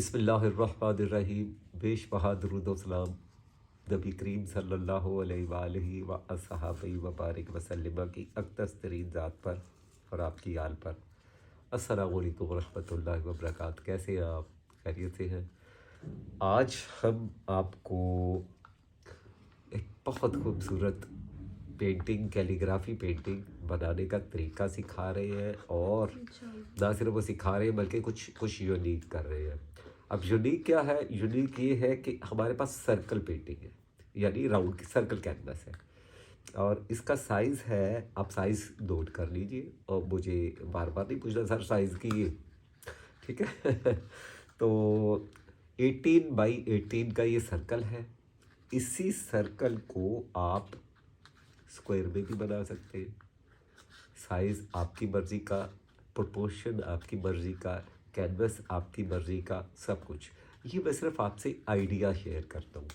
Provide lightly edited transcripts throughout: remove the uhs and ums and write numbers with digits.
बिस्मिल्लाहिर्रहमानिर्रहीम। बेश बहादुर सलाम नबी करीम सल्लल्लाहु अलैहि व अस्हाबी व बारिक वसल्लम की अक़दस तरीन ज़ात पर और आपकी आल पर। अस्सलामु अलैकुम व रहमतुल्लाहि व बरकातहू। कैसे हैं आप? खैरियत से हैं? आज हम आपको एक बहुत खूबसूरत पेंटिंग, कैलीग्राफी पेंटिंग बनाने का तरीका सिखा रहे हैं, और ना सिर्फ वो सिखा रहे हैं बल्कि कुछ कुछ यूनिक कर रहे हैं। अब यूनिक क्या है? यूनिक ये है कि हमारे पास सर्कल पेंटिंग है, यानी राउंड की सर्कल कैनवस है, और इसका साइज़ है, आप साइज़ नोट कर लीजिए और मुझे बार बार नहीं पूछना सर साइज़ की, ठीक है। तो 18 बाई 18 का ये सर्कल है। इसी सर्कल को आप स्क्वायर में भी बना सकते हैं। साइज़ आपकी मर्ज़ी का, प्रोपोर्शन आपकी मर्ज़ी का, कैनवस आपकी मर्ज़ी का, सब कुछ। ये मैं सिर्फ आपसे आइडिया शेयर करता हूँ,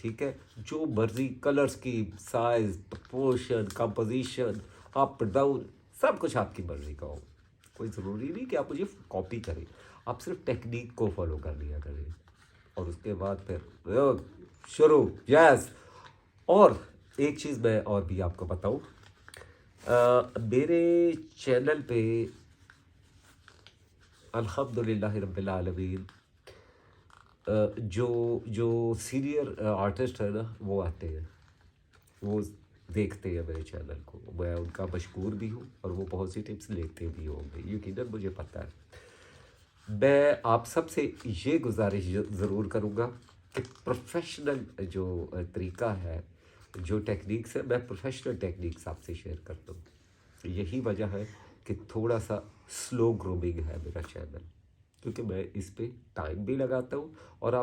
ठीक है। जो मर्ज़ी colour scheme, size, proportion, composition, up down, सब कुछ आपकी मर्ज़ी का हो। कोई ज़रूरी नहीं कि आप मुझे कॉपी करें, आप सिर्फ टेक्निक को फॉलो कर लिया करें, और उसके बाद फिर शुरू। यस। और एक चीज़ मैं और भी आपको बताऊं, मेरे चैनल पे अल्हम्दुलिल्लाह रब्बिल आलमीन जो जो सीनियर आर्टिस्ट है ना, वो आते हैं, वो देखते हैं मेरे चैनल को। मैं उनका मशकूर भी हूँ और वो बहुत सी टिप्स लेते भी होंगे, यकीनन मुझे पता है। मैं आप सबसे ये गुजारिश ज़रूर करूँगा कि प्रोफेशनल जो तरीका है, जो टेक्निक्स है, मैं प्रोफेशनल टेक्निक्स आपसे शेयर करता हूँ। यही वजह है कि थोड़ा सा स्लो ग्रूमिंग है मेरा चैनल, क्योंकि मैं इस पे टाइम भी लगाता हूँ, और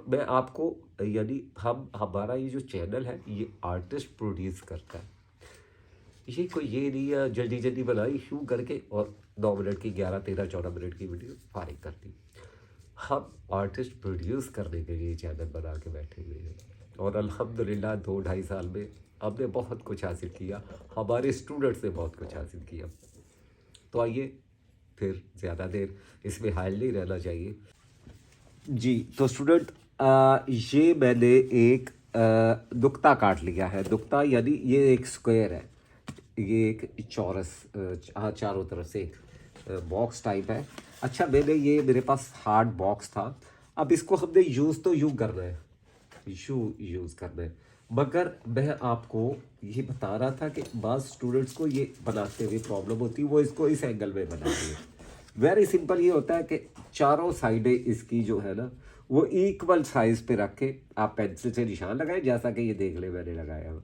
मैं आपको, यानी हमारा ये जो चैनल है ये आर्टिस्ट प्रोड्यूस करता है। ये कोई ये नहीं है जल्दी जल्दी बनाई शू करके और 9 मिनट की 11, 13, 14 मिनट की वीडियो फारिग कर दी। हम आर्टिस्ट प्रोड्यूस करने के लिए चैनल बना के बैठे हुए हैं, और अल्हम्दुलिल्लाह 2-2.5 साल में हमने बहुत कुछ हासिल किया, हमारे स्टूडेंट्स ने बहुत कुछ हासिल किया। तो आइए, फिर ज़्यादा देर इसमें हायल नहीं रहना चाहिए जी। तो स्टूडेंट, ये मैंने एक नुक्ता काट लिया है। नुक्ता यानी ये एक स्क्वायर है, ये एक चौरस, हाँ, चारों तरफ से एक बॉक्स टाइप है। अच्छा, मैंने ये, मेरे पास हार्ड बॉक्स था। अब इसको हमने यूज़ तो यूँ करना है, यूज़ करना है, मगर मैं आपको ये बता रहा था कि बाज़ स्टूडेंट्स को ये बनाते हुए प्रॉब्लम होती है, वो इसको इस एंगल में बनाते हैं। वेरी सिंपल ये होता है कि चारों साइडें इसकी जो है ना, वो इक्वल साइज पे रख के आप पेंसिल से निशान लगाएं, जैसा कि ये देख ले मैंने लगाया हुआ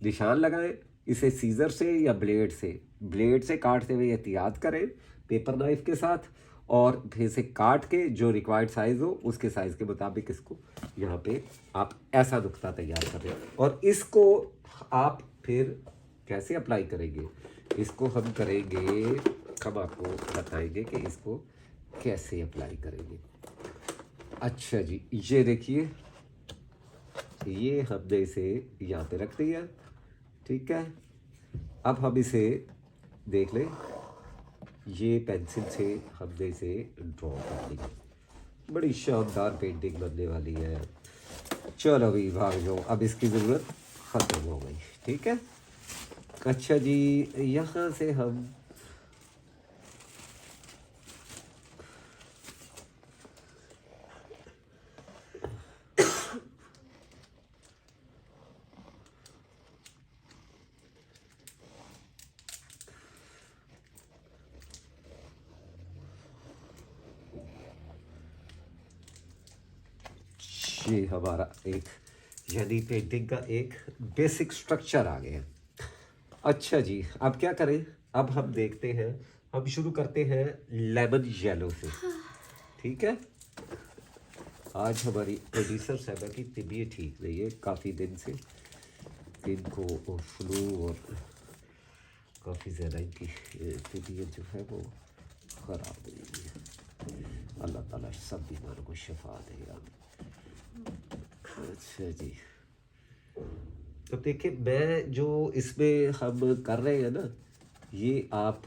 निशान लगाएं। इसे सीजर से या ब्लेड से काटते हुए एहतियात करें, पेपर नाइफ के साथ, और फिर इसे काट के जो रिक्वायर्ड साइज़ हो उसके साइज़ के मुताबिक इसको यहाँ पे आप ऐसा नुक्ता तैयार करें। और इसको आप फिर कैसे अप्लाई करेंगे, इसको हम करेंगे, हम आपको बताएंगे कि इसको कैसे अप्लाई करेंगे। अच्छा जी, ये देखिए, ये हमने इसे यहाँ पे रख दिया, ठीक है। अब हम इसे देख लें, ये पेंसिल से हमने इसे ड्रॉ कर लिया, बड़ी शानदार पेंटिंग बनने वाली है। चलो अभी भाग जाओ, अब इसकी ज़रूरत ख़त्म हो गई, ठीक है। अच्छा जी, यहाँ से हम ये हमारा एक, यानी पेंटिंग का एक बेसिक स्ट्रक्चर आ गया। अच्छा जी, अब क्या करें? अब हम देखते हैं, हम शुरू करते हैं लेमन येलो से, ठीक है। आज हमारी प्रोड्यूसर साहबा की तबीयत ठीक नहीं है, काफ़ी दिन से इनको फ्लू और काफ़ी ज़्यादा इनकी तबीयत जो है वो ख़राब हो गई है। अल्लाह ताला सब बीमारों को शिफा दे यार। अच्छा जी, तो देखिए, मैं जो इसमें हम कर रहे हैं ना, ये आप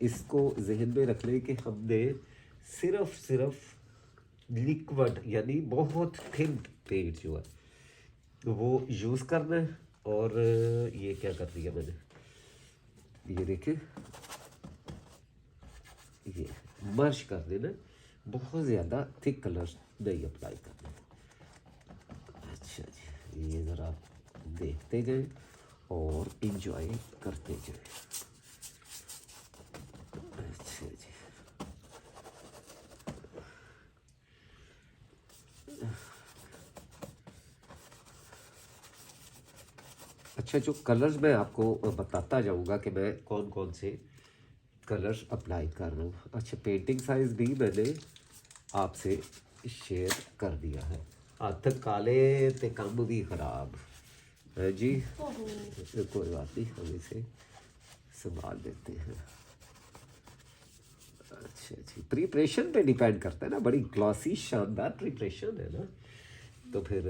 इसको जहन में रख लें कि हमने सिर्फ लिक्विड यानी बहुत थिन पेंट जो है वो यूज़ करना है। और ये क्या कर दिया मैंने, ये देखिए, ये मर्ज कर देना, बहुत ज़्यादा थिक कलर नहीं अप्लाई करना। अच्छा जी, ये ज़रा आप देखते जाए और इंजॉय करते जाए। अच्छा जी, अच्छा जो कलर्स मैं आपको बताता जाऊंगा कि मैं कौन कौन से कलर्स अप्लाई कर रहा हूँ। अच्छा, पेंटिंग साइज भी मैंने आपसे शेयर कर दिया है। हथ काले ते कम भी खराब है जी, कोई बात नहीं, हम इसे संभाल लेते हैं। अच्छा जी, प्रिपरेशन पे डिपेंड करता है ना, बड़ी ग्लॉसी शानदार प्रिपरेशन है ना, तो फिर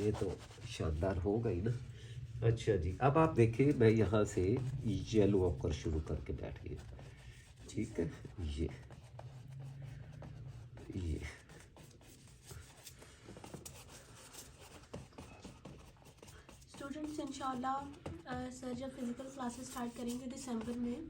ये तो शानदार होगा ही ना। अच्छा जी, अब आप देखिए मैं यहाँ से येलो ऑकर शुरू करके बैठ गया। ठीक है, ये स्टूडेंट्स इंशाल्लाह सर जब फिज़िकल क्लासेस स्टार्ट करेंगे दिसंबर में,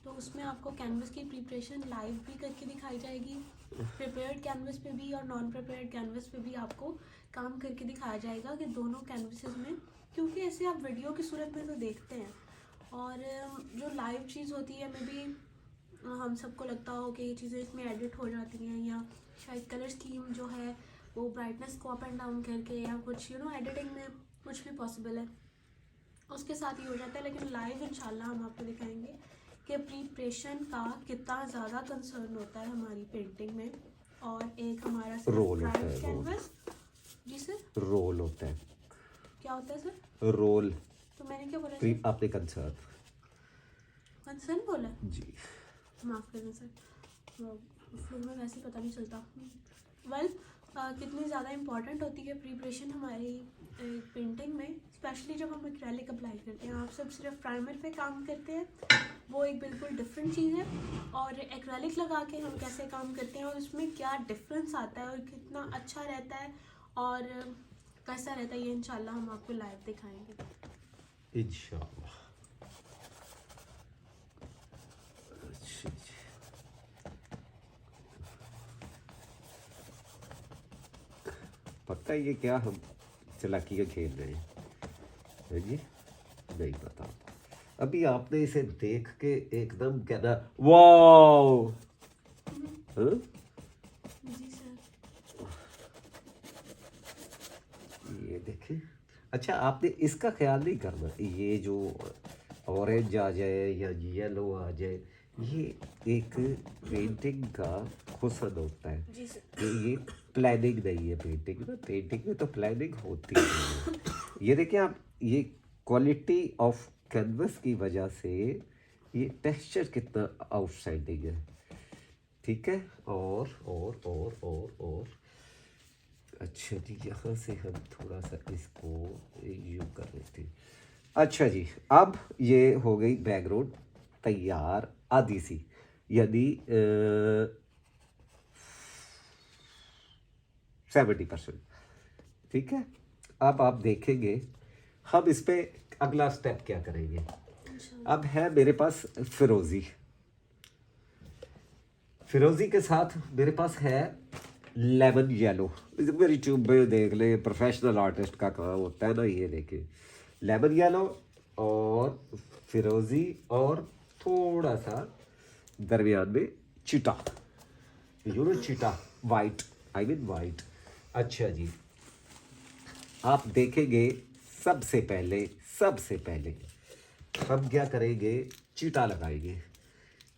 तो उसमें आपको कैनवस की प्रिपरेशन लाइव भी करके दिखाई जाएगी। प्रिपेयर्ड कैनवस पे भी और नॉन प्रिपेयर्ड कैनवस पे भी आपको काम करके दिखाया जाएगा कि दोनों कैनवसेस में, क्योंकि ऐसे आप वीडियो की सूरत में तो देखते हैं, और जो लाइव चीज़ होती है मे बी हम सबको लगता हो कि ये चीज़ें इसमें एडिट हो जाती हैं, या शायद कलर स्कीम जो है वो ब्राइटनेस को अप एंड डाउन करके या कुछ एडिटिंग में कुछ भी पॉसिबल है, उसके साथ ही हो जाता है। लेकिन लाइव इंशाल्लाह हम आपको दिखाएंगे कि प्रिपरेशन का कितना ज़्यादा कंसर्न होता है हमारी पेंटिंग में। और एक हमारा रोल होता ब्राइट है, कैनवस। जी सर, रोल होता है, क्या होता है सर? रोल। तो मैंने क्या बोला सर? आपने कंसर्न कंसर्न बोला? जी, माफ़ करना सर, फ्लो में वैसे पता नहीं चलता। वेल कितनी ज़्यादा इम्पॉर्टेंट होती है प्रिपरेशन हमारी पेंटिंग में, स्पेशली जब हम एक्रेलिक अप्लाई करते हैं। आप सब सिर्फ प्राइमर पे काम करते हैं, वो एक बिल्कुल डिफरेंट चीज़ है, और एक्रेलिक लगा के हम कैसे काम करते हैं और उसमें क्या डिफरेंस आता है और कितना अच्छा रहता है और कैसा रहता है, ये इंशाल्लाह हम आपको लाइव दिखाएंगे इंशाल्लाह। अच्छा जी, पता है ये क्या हम चालाकियाँ खेल रहे हैं, है जी? नहीं पता। अभी आपने इसे देख के एकदम कहना वाओ, हाँ? जी सर। ये देखें। अच्छा, आपने इसका ख्याल नहीं करना, ये जो ऑरेंज आ जाए या येलो आ जाए, ये एक पेंटिंग का हुस्न होता है जी सर। कि ये प्लानिंग नहीं है। पेंटिंग में, पेंटिंग में तो प्लानिंग होती नहीं है। ये देखिए आप, ये क्वालिटी ऑफ कैनवस की वजह से ये टेक्सचर कितना आउटस्टैंडिंग है। ठीक है, और अच्छा जी, यहाँ से हम थोड़ा सा इसको यूँ कर लेते हैं। अच्छा जी, अब ये हो गई बैकग्राउंड तैयार आधी सी, यानी 70%। ठीक है, अब आप देखेंगे हम इस पे अगला स्टेप क्या करेंगे। अब है मेरे पास फिरोजी, फिरोजी के साथ मेरे पास है लेमन येलो। मेरी ट्यूब में देख ले, प्रोफेशनल आर्टिस्ट का काम होता है ना। ये देखिए, लेमन येलो और फिरोजी और थोड़ा सा दरमियान में चिटा, चिटा वाइट, आई मीन वाइट। अच्छा जी, आप देखेंगे सबसे पहले हम क्या करेंगे, चीटा लगाएंगे।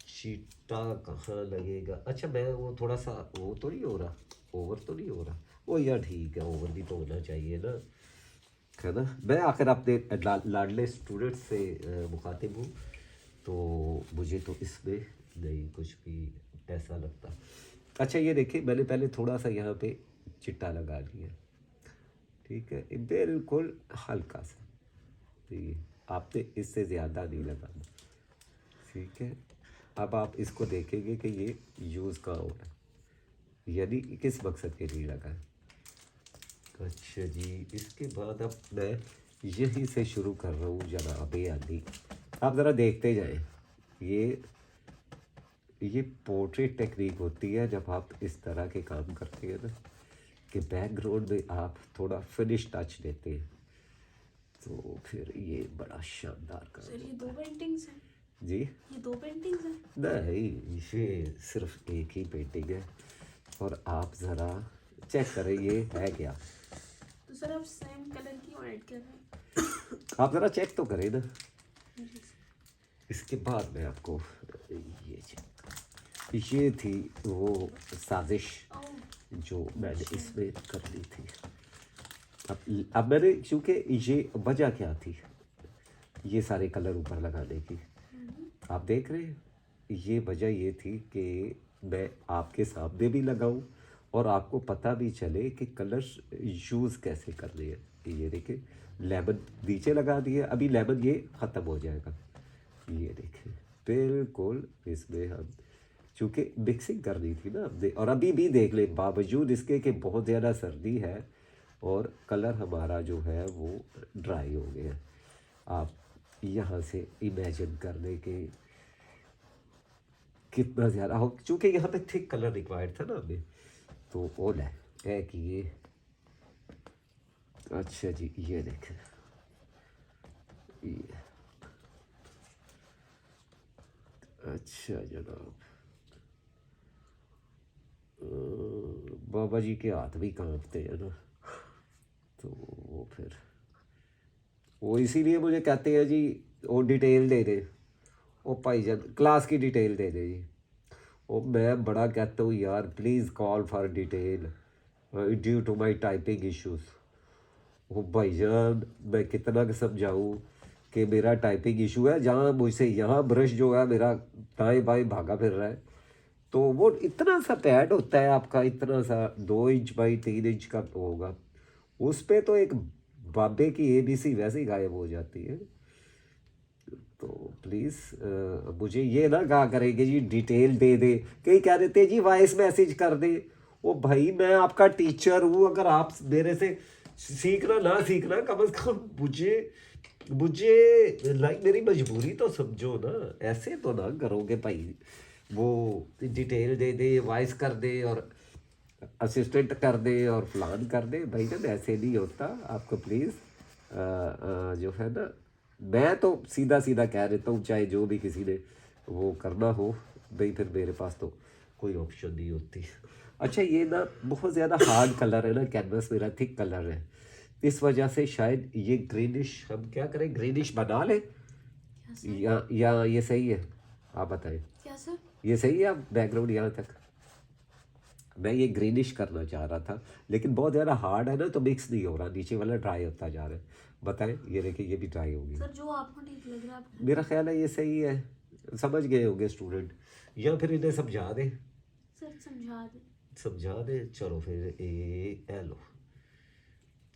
चीटा कहाँ लगेगा? अच्छा, मैं वो थोड़ा सा वो तो नहीं हो रहा, ओवर तो नहीं हो रहा? वो यार ठीक है, ओवर भी तो होना चाहिए ना, है ना। मैं आखिर अपने लाडले स्टूडेंट से मुखातिब हूँ, तो मुझे तो इसमें नहीं कुछ भी ऐसा लगता। अच्छा, ये देखिए मैंने पहले थोड़ा सा यहाँ पे चिट्टा लगा लिया। ठीक है, बिल्कुल हल्का सा, ठीक है, आपने इससे ज़्यादा नहीं लगाना। ठीक है, अब आप इसको देखेंगे कि ये यूज़ कहाँ हो रहा है। यानी किस मकसद के लिए लगा है। अच्छा जी, इसके बाद अब मैं यहीं से शुरू कर रहा हूँ जनाब अली। आप ज़रा देखते जाएं। ये पोर्ट्रेट टेक्निक होती है जब आप इस तरह के काम करते हैं ना, कि बैकग्राउंड में आप थोड़ा फिनिश टच देते हैं, तो फिर ये बड़ा शानदार काम सर ये होता 2 पेंटिंग्स हैं, है। जी ये 2 पेंटिंग्स हैं। नहीं, ये सिर्फ एक ही पेंटिंग है। और आप ज़रा चेक करें ये है क्या। तो सर आप सेम कलर की और ऐड कर रहे हैं। आप ज़रा चेक तो करें ना। जी सर। इसके बाद मैं आपको ये चेक, ये थी वो साजिश ओह जो मैंने इसमें कर ली थी। अब मैंने, क्योंकि ये वजह क्या थी ये सारे कलर ऊपर लगाने की, आप देख रहे हैं, ये वजह ये थी कि मैं आपके सामने भी लगाऊं और आपको पता भी चले कि कलर्स यूज़ कैसे करने हैं। ये देखिए, लेमन नीचे लगा दिए, अभी लेमन ये ख़त्म हो जाएगा। ये देखिए बिल्कुल, इसमें हम चूँकि मिक्सिंग करनी थी ना हमने, और अभी भी देख लें बावजूद इसके कि बहुत ज़्यादा सर्दी है और कलर हमारा जो है वो ड्राई हो गया। आप यहाँ से इमेजिन कर लें कि कितना ज़्यादा हो, चूँकि यहाँ पे थिक कलर रिक्वायर्ड था ना हमें, तो वो है कि ये। अच्छा जी, ये देखें, ये अच्छा जनाब, बाबा जी के हाथ भी कांपते हैं ना, तो वो फिर वो इसीलिए मुझे कहते हैं जी वो डिटेल दे दे, वो भाईजान क्लास की डिटेल दे दे जी। वो मैं बड़ा कहता हूँ यार please call for detail due to my typing issues. वो भाईजान मैं कितना कि समझाऊँ कि मेरा टाइपिंग इशू है, जहाँ मुझसे यहाँ ब्रश जो है मेरा दाएं बाएं भागा फिर रहा है, तो वो इतना सा पैड होता है आपका, इतना सा 2 इंच बाई 3 इंच का होगा, उस पे तो एक बाबे की ABC वैसे ही गायब हो जाती है। तो प्लीज़ मुझे ये ना कहा करेंगे जी डिटेल दे दे, कई कह देते हैं जी वॉइस मैसेज कर दे। ओ भाई मैं आपका टीचर हूँ, अगर आप मेरे से सीखना ना सीखना, कम से कम मुझे लाइक मेरी मजबूरी तो समझो ना, ऐसे तो ना करोगे भाई। वो डिटेल दे दे, वॉइस कर दे और असिस्टेंट कर दे और फलान कर दे, भाई ना ऐसे नहीं होता। आपको प्लीज़ जो है ना, मैं तो सीधा सीधा कह देता हूँ, चाहे जो भी किसी ने वो करना हो भाई, फिर मेरे पास तो कोई ऑप्शन नहीं होती। अच्छा ये ना बहुत ज़्यादा हार्ड कलर है ना, कैनवस मेरा थिक कलर है, इस वजह से शायद ये ग्रीनिश, हम क्या करें ग्रीनिश बना लें या ये सही है, आप बताएं। क्या सर? ये सही है, आप बैकग्राउंड यहाँ तक, मैं ये ग्रीनिश करना चाह रहा था लेकिन बहुत ज़्यादा हार्ड है ना, तो मिक्स नहीं हो रहा, नीचे वाला ड्राई होता जा रहा है। बताएं, ये देखिए ये भी ड्राई हो गया। सर जो आपको ठीक लग रहा है आप। मेरा ख्याल है ये सही है, समझ गए होंगे स्टूडेंट, या फिर इन्हें समझा दें। सर समझा दें, चलो फिर ए लो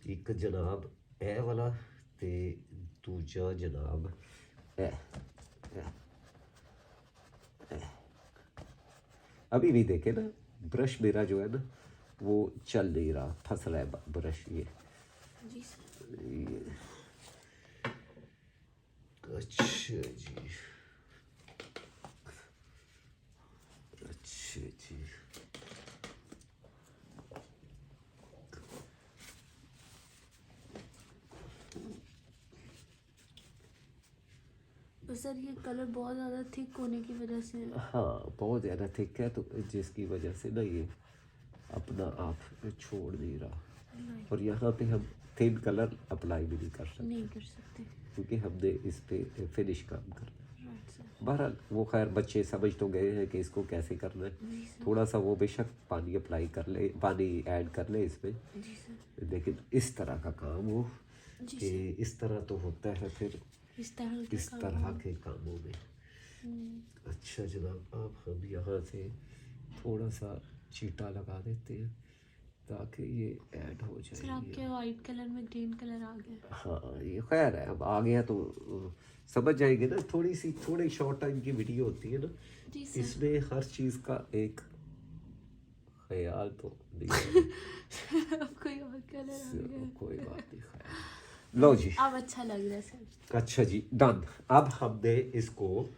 एक जनाब ए वाला ते दूजा जनाब ए। अभी भी देखे ना ब्रश मेरा जो है ना वो चल नहीं रहा, फंस रहा है ब्रश ये। जी सर। ये अच्छा जी, अच्छा जी, तो सर ये कलर बहुत ज़्यादा थिक होने की वजह से। हाँ बहुत ज़्यादा थिक है, तो जिसकी वजह से ना ये अपना आप छोड़ नहीं रहा, और यहाँ पे हम थिन कलर अप्लाई भी नहीं कर सकते क्योंकि हमने इस पे फिनिश काम करना है। बहरहाल वो खैर बच्चे समझ तो गए हैं कि इसको कैसे करना है, थोड़ा सा वो बेशक पानी अप्लाई कर ले, पानी ऐड कर ले इसमें, लेकिन इस तरह का काम हो कि इस तरह तो होता है फिर इस तरह के कामों में। अच्छा जनाब, आप हम यहाँ से थोड़ा सा चीटा लगा देते हैं ताकि ये ऐड हो जाए। सर आपके वाइट कलर में ग्रीन कलर आ गया। हाँ ये खैर है, अब आ गया तो समझ जाएंगे ना, थोड़ी शॉर्ट टाइम की वीडियो होती है ना, इसमें हर चीज़ का एक ख्याल तो नहीं है। अब कोई और कलर आ चलो, गया। कोई बात नहीं, ख्याल। लो जी, अब अच्छा लग रहा है सर। अच्छा जी, डन। अब हमने इसको,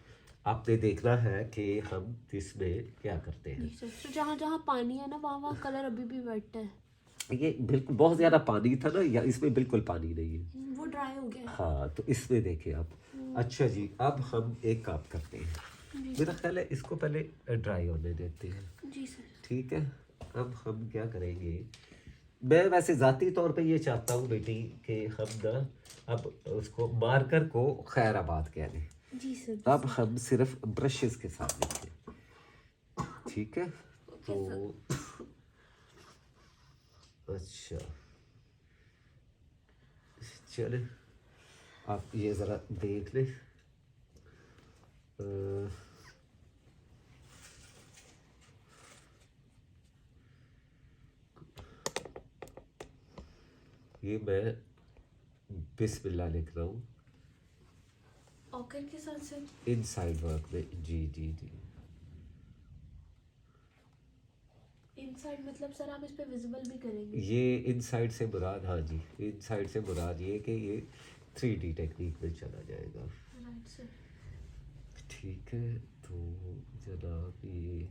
आपने देखना है कि हम इसमें क्या करते जी हैं। सर, तो जहाँ जहाँ पानी है ना वहाँ वहाँ कलर अभी भी वेट है। ये बिल्कुल बहुत ज़्यादा पानी था ना, या इसमें बिल्कुल पानी नहीं है। वो ड्राई हो गया है। हाँ, तो इसमें देखिए आप। अच्छा जी, अब हम एक काम करते हैं, जी मेरा सर। ख्याल है इसको पहले ड्राई होने देते हैं। जी सर। ठीक है, अब हम क्या करेंगे, मैं वैसे ज़ाती तौर पे ये चाहता हूँ बेटी कि हम ना अब उसको मार्कर को खैराबाद कह दें। जी सर। अब हम सिर्फ ब्रशेस के साथ लिखें, ठीक है। तो अच्छा, चले, आप ये ज़रा देख लें। अ, ये मैं बिस्मिल्लाह लिख रहा हूँ ऑकर के साथ सर। इनसाइड वर्क में। जी जी जी। इनसाइड मतलब सर आप इस पे विजिबल भी करेंगे? ये इनसाइड से मुराद, हाँ जी, इनसाइड से मुराद ये कि ये 3D टेक्निक में चला जाएगा। Right sir. ठीक है, तो जनाब ये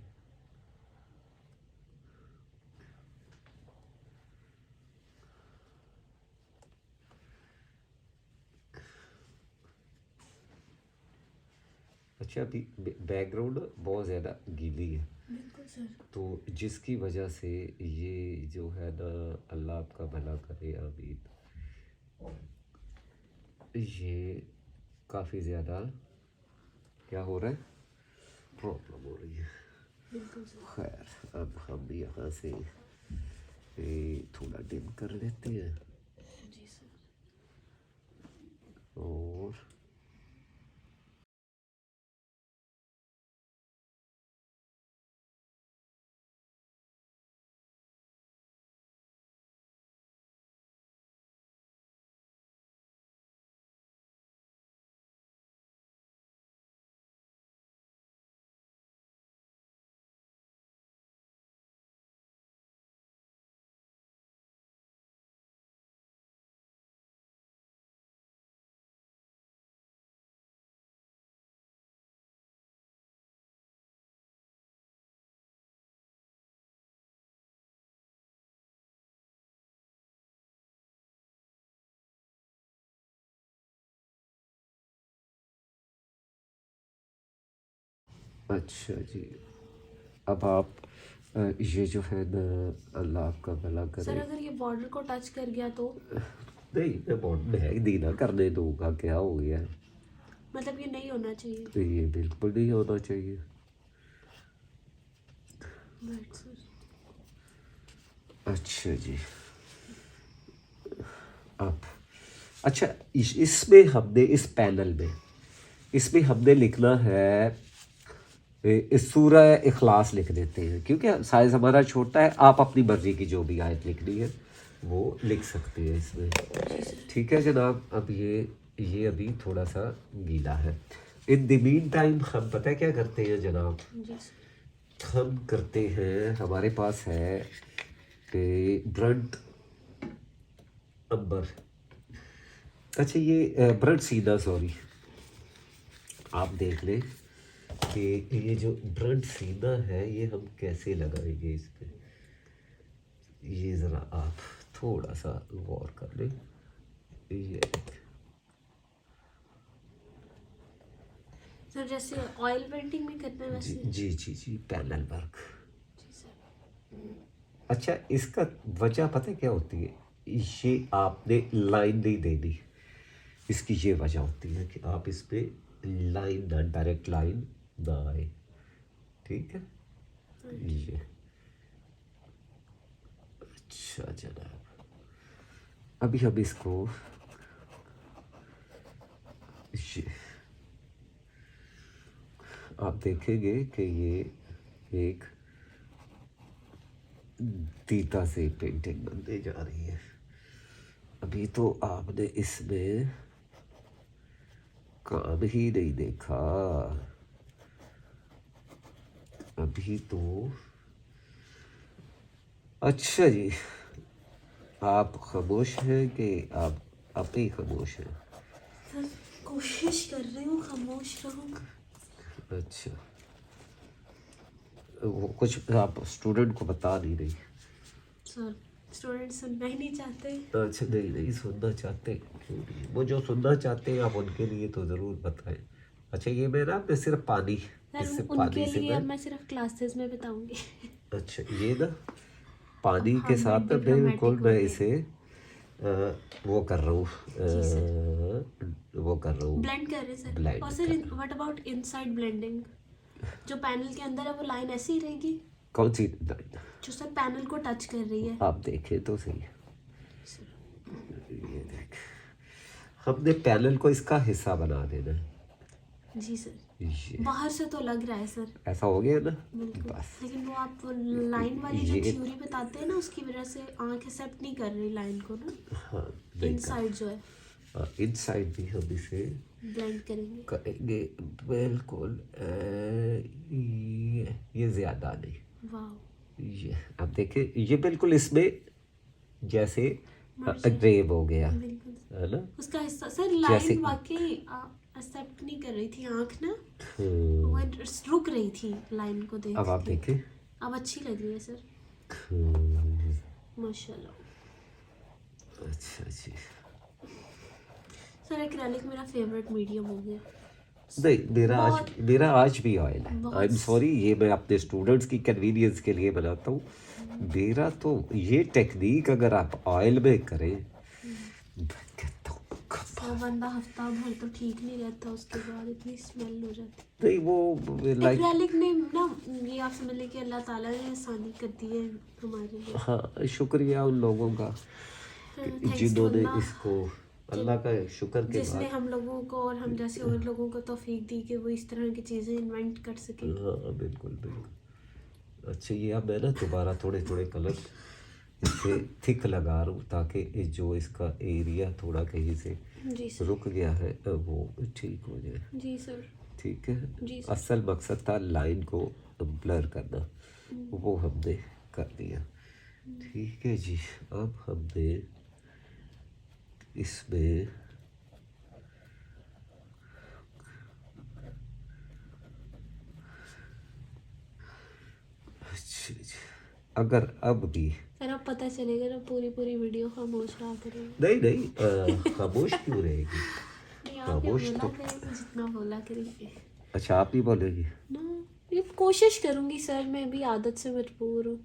अच्छा, अभी बैकग्राउंड बहुत ज़्यादा गीली है, बिल्कुल सर। तो जिसकी वजह से ये जो है ना, अल्लाह आपका भला करे, आमीन, ये काफ़ी ज़्यादा क्या हो रहा है, प्रॉब्लम हो रही है। बिल्कुल सर। खैर, अब हम यहाँ से ये थोड़ा डिम कर लेते हैं, जी सर। और अच्छा जी, अब आप ये जो है ना, अल्लाह आपका भला सर करे। अगर ये बॉर्डर को टच कर गया तो? नहीं, मैं बॉन्ड में दीना करने दूंगा, क्या हो गया, मतलब ये नहीं होना चाहिए? तो ये बिल्कुल नहीं होना चाहिए। Right sir. अच्छा जी, अब अच्छा, इसमें हमने इस पैनल में, इसमें हमने लिखना है, इस सूरह इखलास लिख देते हैं, क्योंकि साइज़ हमारा छोटा है। आप अपनी मर्ज़ी की जो भी आयत लिखनी है वो लिख सकते हैं इसमें। ठीक है जनाब, अब ये अभी थोड़ा सा गीला है। इन द मीन टाइम हम पता है क्या करते हैं जनाब, जी सर। हम करते हैं, हमारे पास है कि ब्रंट अंबर, अच्छा ये ब्रंट सीना, सॉरी, आप देख लें कि ये जो ब्रंट सीना है ये हम कैसे लगाएंगे इस पे। ये ज़रा आप थोड़ा सा गौर कर लें। ये सर जैसे ऑयल पेंटिंग में करना है जी वैसे? जी जी जी, पैनल वर्क। जी सर। अच्छा, इसका वजह पता है क्या होती है, ये आपने लाइन नहीं देनी, इसकी ये वजह होती है कि आप इस पे लाइन ना, डायरेक्ट लाइन ना आए। ठीक है, ये अच्छा जनाब, अभी हम इसको ये आप देखेंगे कि ये एक दीता से पेंटिंग बनने जा रही है। अभी तो आपने इसमें काम ही नहीं देखा, अभी तो अच्छा जी, आप खामोश हैं कि आप ही खामोश हैं? सर कोशिश कर रही हूँ खामोश रहूँ। अच्छा, वो कुछ आप स्टूडेंट को बता नहीं रही? सर स्टूडेंट सुनना ही नहीं चाहते। अच्छा, नहीं नहीं सुनना चाहते, क्यों नहीं? वो जो सुनना चाहते हैं आप उनके लिए तो ज़रूर बताएं। अच्छा, ये मैं सिर्फ पानी, सर इससे उनके पानी से लिए मैं, अब मैं सिर्फ क्लासेस में बताऊंगी। अच्छा ये ना अब पानी के हम साथ ना बिल्कुल डिप्लोमेटिक हो मैं गए। इसे वो कर रहा हूँ, जी सर। वो कर रहा हूँ, ब्लेंड कर रहे हैं सर। ब्लेंड और कर सर रहा हूँ। What about inside blending? जो पैनल के अंदर है वो लाइन ऐसी ही रहेगी कौन सी लाइन? जो सर पैनल को टच कर रही है। आप देखें तो सही, ये देख, हमने पैनल को इसका हिस्सा बना देना है। जी सर। ये बाहर से तो लग रहा है सर। ऐसा हो गया ना? बिल्कुल। बस लेकिन वो आप लाइन वाली जो ये, थ्योरी बताते हैं ना उसकी वजह से आंख एक्सेप्ट नहीं कर रही लाइन को ना। हाँ नहीं इनसाइड जो है कर, इनसाइड भी हम इसे ब्लेंड करेंगे। करेंगे बिल्कुल। ये ज़्यादा नहीं, वाह। ये अब देखें, ये बिल्कुल इसमें जैसे मर्ज है। ग्रेव हो गया बिल्कुल। है ना? उसका हिस्सा सर जैसे लाइन वाकई एक्सेप्ट नहीं कर रही थी आंख ना। हम्म, वो रुक रही थी लाइन को देख अब आप के। देखें, अब अच्छी लग रही है सर हम्म, माशाल्लाह। अच्छा जी। सर एक्रेलिक मेरा फेवरेट मीडियम हो गया। नहीं, बहुत मेरा आज भी ऑयल है। बहुत आई एम सॉरी, ये मैं अपने स्टूडेंट्स की कन्वीनियंस के लिए बनाता हूँ। मेरा तो ये टेक्निक अगर आप ऑयल में करें, मैं कहता हूँ सर बंदा हफ्ता भर तो ठीक नहीं रहता उसके बाद इतनी स्मेल हो जाती। नहीं वो लाइक, एक्रेलिक ने ना ये आप समझ लें कि अल्लाह ताला ने आसानी कर दी है हमारे लिए। हाँ शुक्रिया उन लोगों का थैंक्स टू जिन्होंने अल्लाह इसको, अल्लाह का शुक्र के जिसने बाद, हम लोगों को और हम जैसे और लोगों को तौफीक दी कि वो इस तरह की चीज़ें इन्वेंट कर सकें। हाँ बिल्कुल बिल्कुल। अच्छा, ये अब मैं ना दोबारा थोड़े थोड़े कलर इससे थिक लगा रहा हूँ ताकि जो इसका एरिया थोड़ा कहीं से जी सर। रुक गया है वो ठीक हो जाए। जी सर। ठीक है, जी सर। असल मकसद था लाइन को ब्लर करना, वो हमने कर दिया। ठीक है जी, अब हमने इसमें अच्छा जी, अगर अब भी सर अब पता चलेगा ना पूरी पूरी वीडियो खामोश रहा करेंगे। नहीं नहीं खामोश क्यों रहेगी? नहीं आप क्या खामोश बोला तो, करेंगे जितना बोला करेंगे अच्छा आप ही बोलेगी? ना। ये कोशिश करूंगी सर, मैं भी आदत से मजबूर हूँ,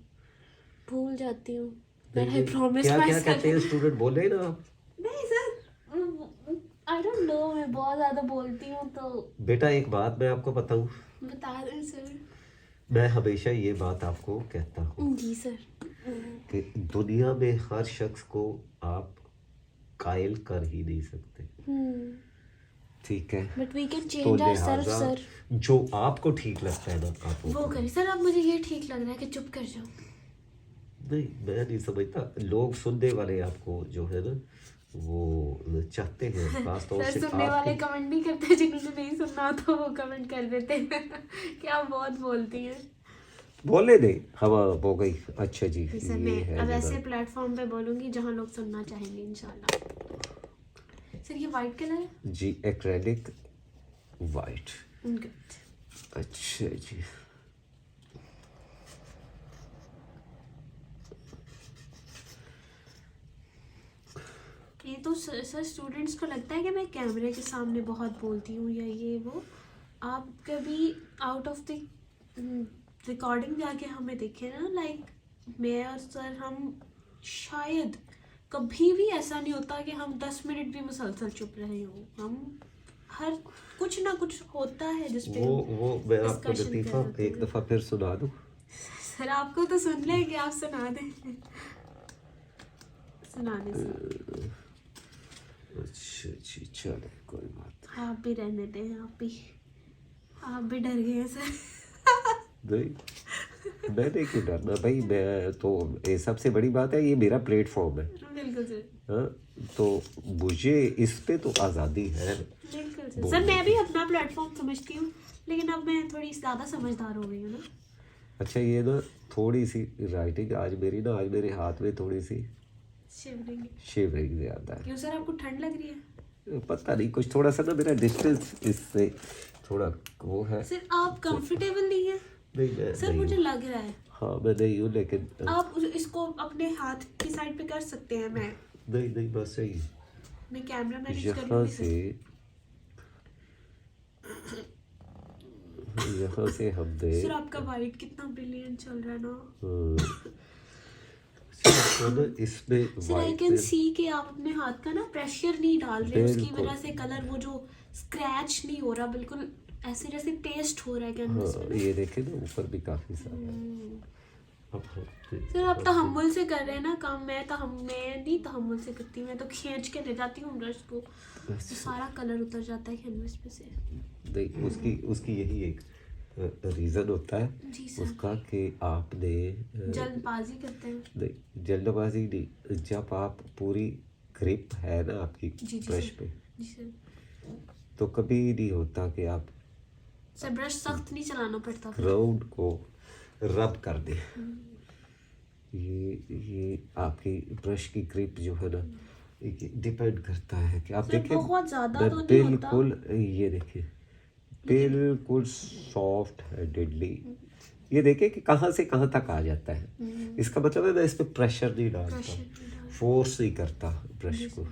भूल जाती हूँ। नहीं आई नहीं, प्रॉमिस क्या माई क्या कहते हैं स्टूडेंट, बोले ना आप? नहीं सर आई डोंट नो, मैं बहुत ज़्यादा बोलती हूँ तो। बेटा एक बात मैं आपको बताऊं, बता दें सर। मैं हमेशा ये बात आपको कहता हूँ जी सर। कि दुनिया में हर शख्स को आप कायल कर ही नहीं सकते, ठीक है? बट वी कैन तो चेंज आवर सेल्फ लिहाजा सर। जो आपको ठीक लगता है ना आप वो करो। करें सर। अब मुझे ये ठीक लग रहा है कि चुप कर जाओ। नहीं मैं नहीं समझता, लोग सुनने वाले आपको जो है ना वो चाहते हैं खास तौर सर से सुनने वाले आपके, कमेंट नहीं करते, जिन्होंने नहीं सुनना तो वो कमेंट कर देते हैं कि आप बहुत बोलती हैं। बोले नहीं हवा हो गई। अच्छा जी, जी सर। ये मैं है अब ऐसे जनाब प्लेटफॉर्म पे बोलूंगी जहाँ लोग सुनना चाहेंगे इंशाल्लाह। सर ये वाइट कलर है। जी, एक्रेलिक वाइट। गुड। अच्छा जी, ये तो सर स्टूडेंट्स को लगता है कि मैं कैमरे के सामने बहुत बोलती हूँ या ये वो। आप कभी आउट ऑफ द रिकॉर्डिंग जाके हमें देखे ना, लाइक मैं और सर हम शायद कभी भी ऐसा नहीं होता कि हम 10 मिनट भी मुसलसल चुप रहे हों। हम हर कुछ ना कुछ होता है जिस पे वो मैं आपको discussion लतीफ़ा कर लेते एक हैं। दफ़ा फिर सुना दूँ? सर आपको तो सुन लेंगे, आप सुना दें। सुना दें सर। अच्छा जी, चले कोई बात आप भी रहने दें, आप भी डर गए हैं सर। नहीं, मैंने क्यों डरना भाई, मैं तो ये सबसे बड़ी बात है, ये मेरा प्लेटफॉर्म है। बिल्कुल सर। हाँ, तो मुझे इस पे तो आज़ादी है। बिल्कुल सर। सर मैं भी अपना प्लेटफॉर्म समझती हूँ, लेकिन अब मैं थोड़ी ज़्यादा समझदार हो गई हूँ ना। अच्छा ये ना थोड़ी सी राइटिंग आज मेरे हाथ में थोड़ी सी शिवरिंग। शिवरिंग ज़्यादा क्यों सर, आपको ठंड लग रही है? है, पता नहीं कुछ थोड़ा सा ना मेरा डिस्टेंस इससे थोड़ा वो है। सर आप कंफर्टेबल नहीं है? नहीं मैं सर नहीं मुझे हूँ। लग रहा है। हाँ मैं नहीं हूँ लेकिन आप इसको अपने हाथ की साइड पे कर सकते हैं। नहीं नहीं बस सही मैं कैमरा मैनेज कर यहाँ लूँगी से यहाँ से हमने सर आपका वाइट कितना ब्रिलियंट चल रहा है ना। तो ना इसमें सर आई वाइट कैन में सी कि आप अपने हाथ का ना प्रेशर नहीं डाल रहे, उसकी बिल्कुल वजह से कलर वो जो स्क्रैच नहीं हो रहा, बिल्कुल ऐसे जैसे पेस्ट हो रहा है कैनवस हाँ में ना। ये देखे ना ऊपर भी काफ़ी सारा अब सर आप तहम्मुल से कर रहे हैं ना काम। मैं नहीं तहम्मुल से करती, मैं तो खींच के ले जाती हूँ ब्रश को, तो सारा कलर उतर जाता है कैनवस पे से। नहीं उसकी उसकी यही एक रीज़न होता है जी सर। उसका कि आपने जल्दबाजी करते हैं। नहीं जल्दबाजी नहीं, जब आप पूरी ग्रिप है ना आपकी जी जी ब्रश सर। पे जी सर। तो कभी नहीं होता कि आप सर ब्रश सख्त नहीं चलाना पड़ता फिर। ग्राउंड को रब कर दें। ये आपकी ब्रश की ग्रिप जो है ना ये डिपेंड करता है कि आप सर देखें बहुत ज्यादा मैं तो नहीं होता, बिल्कुल ये देखिए बिल्कुल सॉफ्ट है डेडली। ये देखिए कि कहाँ से कहाँ तक आ जाता है, इसका मतलब है मैं इस पे प्रेशर नहीं डालता, प्रेशर नहीं डाल। फोर्स नहीं करता ब्रश जी को।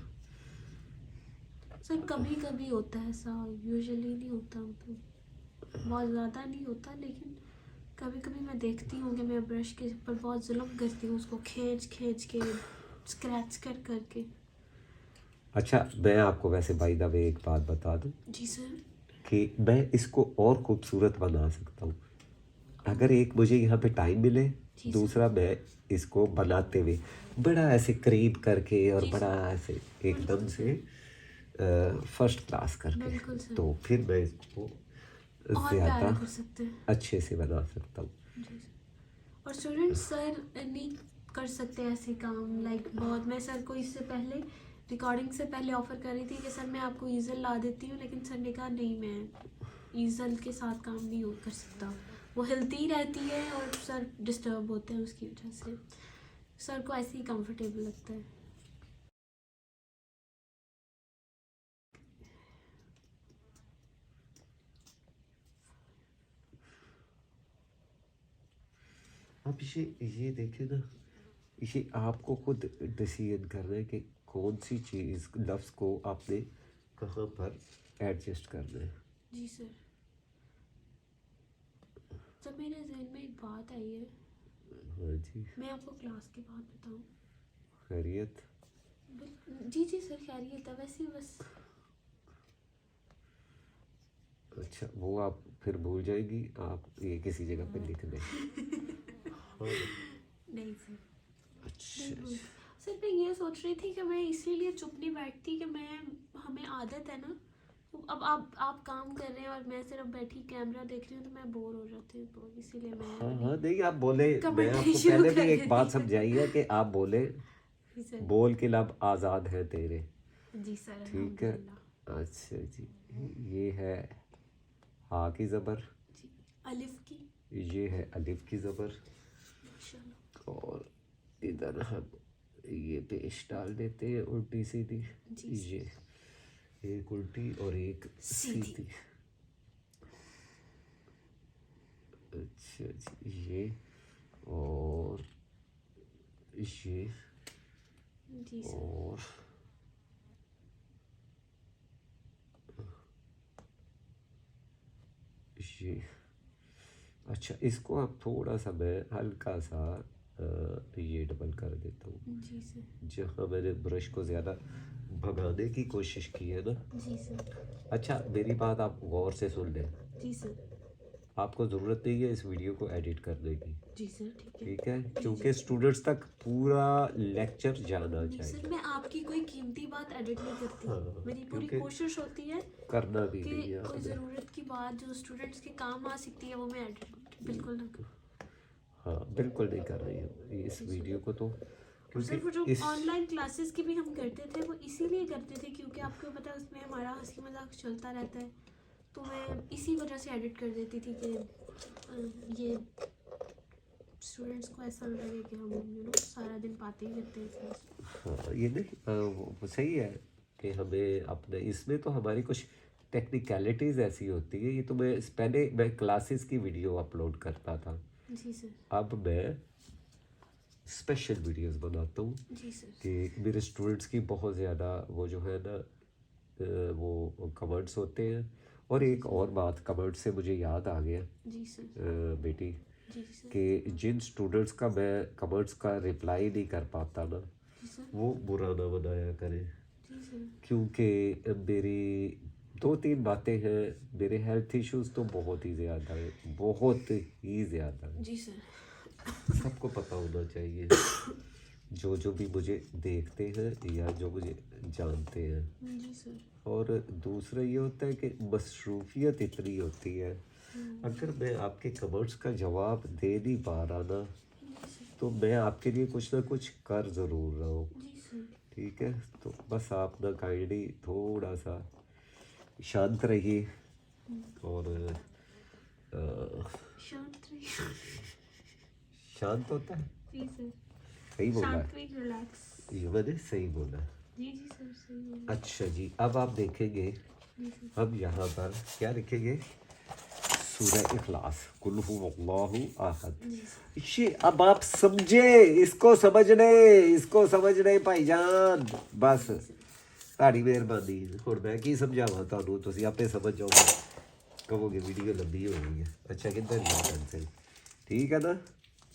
सर कभी कभी होता है ऐसा, यूजुअली नहीं होता, मतलब बहुत ज़्यादा नहीं होता, लेकिन कभी कभी मैं देखती हूँ कि मैं ब्रश के ऊपर बहुत जुल्म करती हूँ, उसको खींच खींच के स्क्रैच कर करके। अच्छा मैं आपको वैसे बाय द वे एक बात बता दूं जी सर। कि मैं इसको और खूबसूरत बना सकता हूँ अगर एक मुझे यहाँ पे टाइम मिले, जी दूसरा मैं इसको बनाते हुए बड़ा ऐसे करीब करके और जी बड़ा ऐसे एकदम से फर्स्ट क्लास करके, बिल्कुल सर। तो फिर मैं इसको और ज़्यादा प्यारा कर सकते हैं। अच्छे से बना सकता हूँ। जी सर। और स्टूडेंट्स सर नहीं कर सकते ऐसे काम, लाइक बहुत, मैं सर को इससे पहले रिकॉर्डिंग से पहले ऑफर कर रही थी कि सर मैं आपको ईजल ला देती हूँ, लेकिन सर ने कहा नहीं, मैं ईजल के साथ काम नहीं कर सकता, वो हिलती ही रहती है और सर डिस्टर्ब होते हैं उसकी वजह से। सर को ऐसे ही कंफर्टेबल लगता है। अब ये देखिए ना, ये आपको खुद डिसीजन करना है कि कौन सी चीज़ लफ्ज़ को आपने कहाँ पर एडजस्ट करना है। जी सर। सर मेरे जहन में एक बात आई है, हाँ जी मैं आपको क्लास के बाद बताऊँ? खैरियत। जी जी सर खैरियत है, वैसे बस। अच्छा वो आप फिर भूल जाएगी, आप ये किसी जगह पे लिख दें। हाँ नहीं सर। अच्छा नहीं सर, मैं ये सोच रही थी कि मैं इसीलिए चुप नहीं बैठती कि हमें आदत है ना, तो अब आप काम कर रहे हैं और मैं सिर्फ बैठी कैमरा देख रही हूँ, तो मैं बोर हो जाती हूँ, तो इसीलिए मैं हाँ हाँ नहीं आप बोले, मैं कमेंट्री आपको शुरू पहले भी कर एक बात देती हूँ। समझाई है कि आप बोले जी सर। बोल के लब आज़ाद है तेरे, जी सर ठीक है। अल्हम्दुलिल्लाह। अच्छा जी ये है हा की ज़बर, जी अलिफ की। ये है अलिफ की ज़बर, माशाल्लाह। और इधर हम ये पेश डाल देते हैं उल्टी सीधी, जी ये एक उल्टी और एक सीधी। सीधी। अच्छा जी ये और ये जी सर। और ये। अच्छा इसको आप थोड़ा सा मैं हल्का सा ये डबल कर देता हूँ, जी सर। जहाँ मैंने ब्रश को ज़्यादा भगाने की कोशिश की है ना। जी सर। अच्छा मेरी बात आप गौर से सुन लें, जी सर। आपको ज़रूरत नहीं है इस वीडियो को एडिट करने की, जी सर ठीक है। ठीक है, जी, क्योंकि स्टूडेंट्स तक पूरा लेक्चर जाना नहीं सर, चाहिए। मैं आपकी कोई कीमती बात एडिट नहीं करती। हाँ, मेरी पूरी क्योंकि कोशिश होती है करना भी कि नहीं है कोई आपने। ज़रूरत की बात जो स्टूडेंट्स के काम आ सकती है वो मैं एडिट बिल्कुल ना करूँ। हाँ बिल्कुल नहीं कर रही हूँ इस वीडियो को, तो और सर वो जो क्योंकि इस ऑनलाइन क्लासेस की भी हम करते थे वो इसीलिए करते थे क्योंकि आपको पता है उसमें हमारा हंसी मजाक चलता रहता है, तो मैं इसी वजह से एडिट कर देती थी कि ये स्टूडेंट्स को ऐसा लगे कि हम सारा दिन पाते ही रहते हैं class। हाँ ये नहीं वो सही है कि हमें अपने इसमें तो हमारी कुछ टेक्निकलिटीज़ ऐसी होती है। ये तो मैं क्लासेस की वीडियो अपलोड करता था, जी सर। अब मैं स्पेशल वीडियोस बनाता हूँ जी सर। कि मेरे स्टूडेंट्स की बहुत ज़्यादा वो जो है ना वो कमेंट्स होते हैं। और एक और बात कमेंट से मुझे याद आ गया जी सर। बेटी, जी सर। कि जिन स्टूडेंट्स का मैं कमेंट्स का रिप्लाई नहीं कर पाता ना, जी सर। वो बुरा ना बनाया करें, जी सर। क्योंकि मेरी दो तीन बातें हैं। मेरे हेल्थ इश्यूज तो बहुत ही ज़्यादा है, बहुत ही ज़्यादा है। जी सर। सबको पता होना चाहिए, जो भी मुझे देखते हैं या जो मुझे जानते हैं। जी सर। और दूसरा ये होता है कि मसरूफियत इतनी होती है, अगर मैं आपके कमेंट्स का जवाब दे नहीं पा रहा ना, तो मैं आपके लिए कुछ ना कुछ कर ज़रूर रहा हूँ। जी सर। ठीक है, तो बस आप ना काइंडली थोड़ा सा शांत रहिए और शांत रहिए। शांत होता है, जी सर। सही बोला शांत है, रहिए, रिलैक्स। ये मैंने सही बोला है। जी जी सर, सही बोला। अच्छा जी, अब आप देखेंगे जी सर। हम यहाँ पर क्या लिखेंगे, सूरह इखलास, कुल हुवल्लाहु अहद। जी सर। ये अब आप समझे, इसको समझने भाईजान, बस ਤੁਹਾਡੀ ਮਿਹਰਬਾਨੀ। ਹੁਣ ਮੈਂ ਕੀ ਸਮਝਾਵਾਂ ਤੁਹਾਨੂੰ, ਤੁਸੀਂ ਆਪੇ ਸਮਝ ਜਾਓਗੇ, ਕਹੋਗੇ ਵੀਡੀਓ ਲੰਬੀ ਹੋ ਗਈ ਹੈ। ਅੱਛਾ ਕਿੱਧਰ ਗਿਆ ਪੈਨਸਿਲ, ਠੀਕ ਹੈ ਨਾ।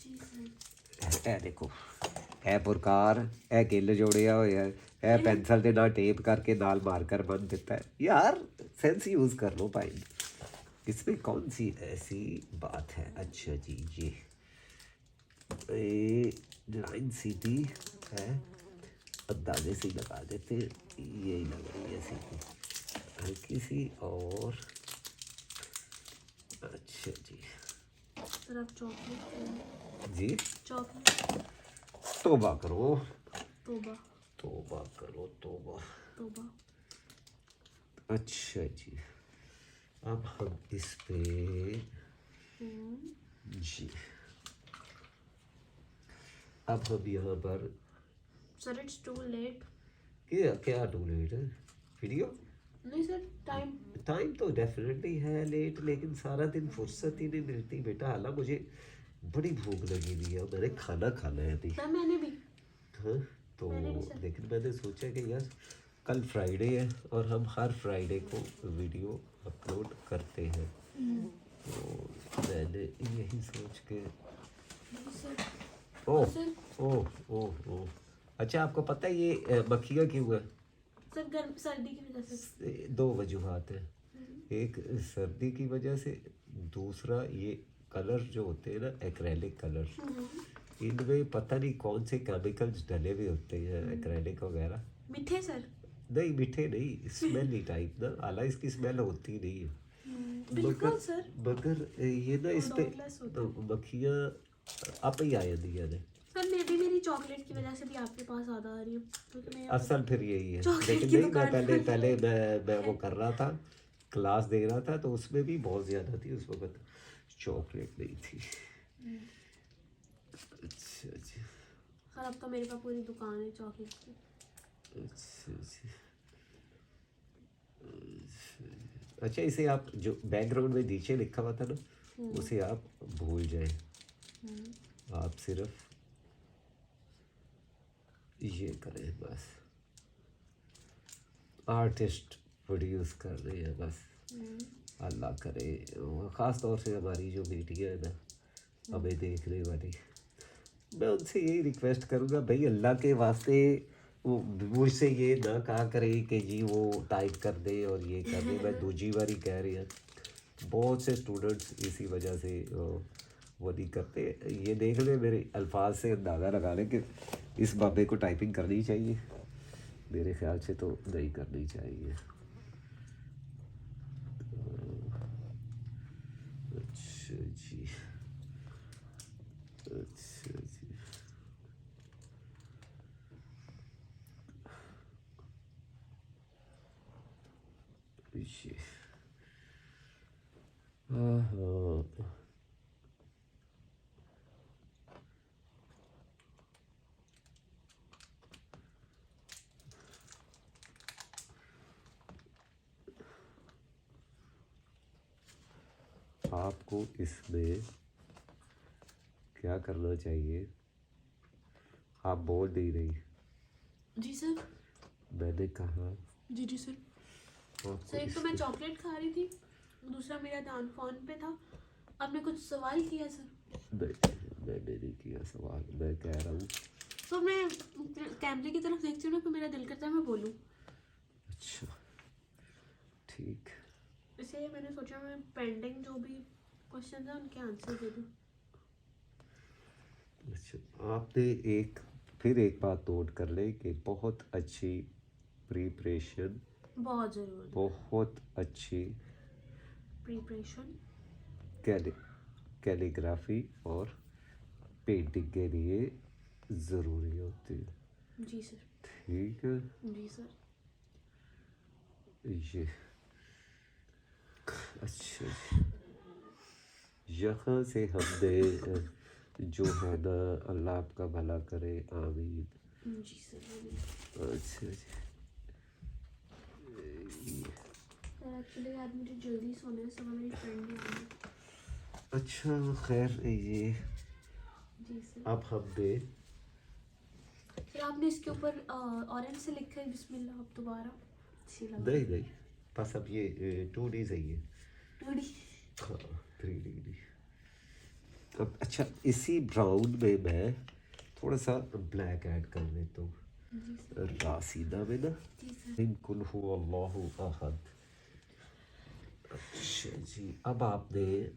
जी सर। ਇਹ ਦੇਖੋ, ਇਹ ਪੁਰਕਾਰ, ਇਹ ਗਿੱਲ ਜੋੜਿਆ ਹੋਇਆ ਹੈ, ਇਹ ਪੈਨਸਲ ਦੇ ਨਾਲ ਟੇਪ ਕਰਕੇ ਨਾਲ ਮਾਰਕਰ ਬੰਨ ਦਿੱਤਾ है। यार सेंस यूज़ कर लो भाई, इसमें कौन सी ऐसी बात है। अच्छा जी, ये लाइन सीधी है, अंदाजे से ही लगा देते हैं, यही लग रही है सीधी, हल्की सी और। अच्छा जी सर आप चॉकलेट जी, चॉकलेट। तौबा करो, तोबा। तौबा करो, तौबा। तोबा। अच्छा जी, अब हम इस पे जी, अब हम यहाँ पर सर इट्स टू लेट। क्या क्या टू लेट है वीडियो। नहीं सर, टाइम। टाइम तो डेफिनेटली है लेट, लेकिन सारा दिन फुर्सत ही नहीं मिलती बेटा। हालांकि मुझे बड़ी भूख लगी हुई है, मैंने खाना खाना है अभी। सर मैंने भी। हाँ, तो मैंने भी सर। लेकिन मैंने सोचा कि यार कल फ्राइडे है और हम हर फ्राइडे को वीडियो अपलोड करते हैं, तो मैंने यही सोच के सर। Oh sir. ओह ओह ओह, अच्छा आपको पता है ये मक्खियाँ क्यों है। सर गर्म सर्दी की वजह से। दो वजूहात हैं, एक सर्दी की वजह से, दूसरा ये कलर जो होते हैं ना एक्रेलिक कलर, इनमें पता नहीं कौन से केमिकल्स डले हुए होते हैं एक्रेलिक वगैरह। मीठे सर। नहीं मीठे नहीं, स्मेली टाइप ना, हालांकि इसकी स्मेल होती नहीं है। बिल्कुल सर। मगर ये ना इस पे Odorless होता मक्खियाँ आप ही आ जाती हैं। सर मे भी मेरी चॉकलेट की वजह से भी आपके पास ज़्यादा आ रही है, क्योंकि मैं असल फिर यही है, चॉकलेट लेकिन की नहीं, मैं दुकान पहले खोली पहले है। मैं वो कर रहा था, क्लास दे रहा था, तो उसमें भी बहुत ज़्यादा थी उस वक्त, चॉकलेट नहीं थी। अच्छा अच्छा सर अब तो मेरे पास पूरी दुकान है चॉकलेट की। अच्छा अच्छा अच्छा, इसे आप जो बैकग्राउंड में नीचे लिखा हुआ था ना, उसे आप भूल जाए, आप सिर्फ ये करें बस, आर्टिस्ट प्रोड्यूस कर रहे हैं बस। अल्लाह करे, ख़ास तौर से हमारी जो बेटियाँ हैं ना, हमें देखने वाली, मैं उनसे यही रिक्वेस्ट करूँगा भाई, अल्लाह के वास्ते वो मुझसे ये ना कहा करे कि जी वो टाइप कर दे और ये कर दे। मैं दूसरी बार ही कह रही हूँ, बहुत से स्टूडेंट्स इसी वजह से वो नहीं करते। ये देख ले, मेरे अल्फाज से अंदाज़ा लगा लें कि इस बाबे को टाइपिंग करनी चाहिए, मेरे ख्याल से तो नहीं करनी चाहिए। अच्छा जी, अच्छा जी, ये हाँ हाँ, आपको इसमें क्या करना चाहिए, आप बोल नहीं रही, जी सर। मैंने कहा जी जी सर। आपको सर एक तो मैं इसमें चॉकलेट खा रही थी, दूसरा मेरा ध्यान फोन पे था। आपने कुछ सवाल किया सर? नहीं, मैंने नहीं किया सवाल, मैं कह रहा हूँ। तो मैं कैमरे की तरफ देखती हूँ ना, तो मेरा दिल करता है मैं बोलूँ। अच्छा ठीक। इसलिए मैंने सोचा मैं पेंडिंग जो भी क्वेश्चन है उनके आंसर दे दूँ। अच्छा, आपने फिर एक बात नोट कर ले कि बहुत अच्छी प्रिपरेशन, बहुत ज़रूर बहुत अच्छी प्रिपरेशन कैलीग्राफी और पेंटिंग के लिए ज़रूरी होती है। जी सर। ठीक है, जी सर। ये अच्छा जी। यहाँ से हमने जो है ना, अल्लाह आपका भला करे, आमीन। जी सर। अच्छा जी। सर एक्चुअली आज मुझे जल्दी सोना है, सुबह मेरी फ्रेंड ने आना। अच्छा खैर, ये जी सर। अब हमने सर आपने इसके ऊपर ऑरेंज से लिखा है बिस्मिल्लाह, आप दोबारा अच्छी लगा। नहीं, बस अब ये 2D सही है। 2D। हाँ, 3D नहीं। अब अच्छा, इसी ब्राउन में मैं थोड़ा सा ब्लैक ऐड कर देता हूँ, जी सर। रासीदा में ना। जी सर। कुल हु अल्लाहु अहद। अच्छा जी, अब आपने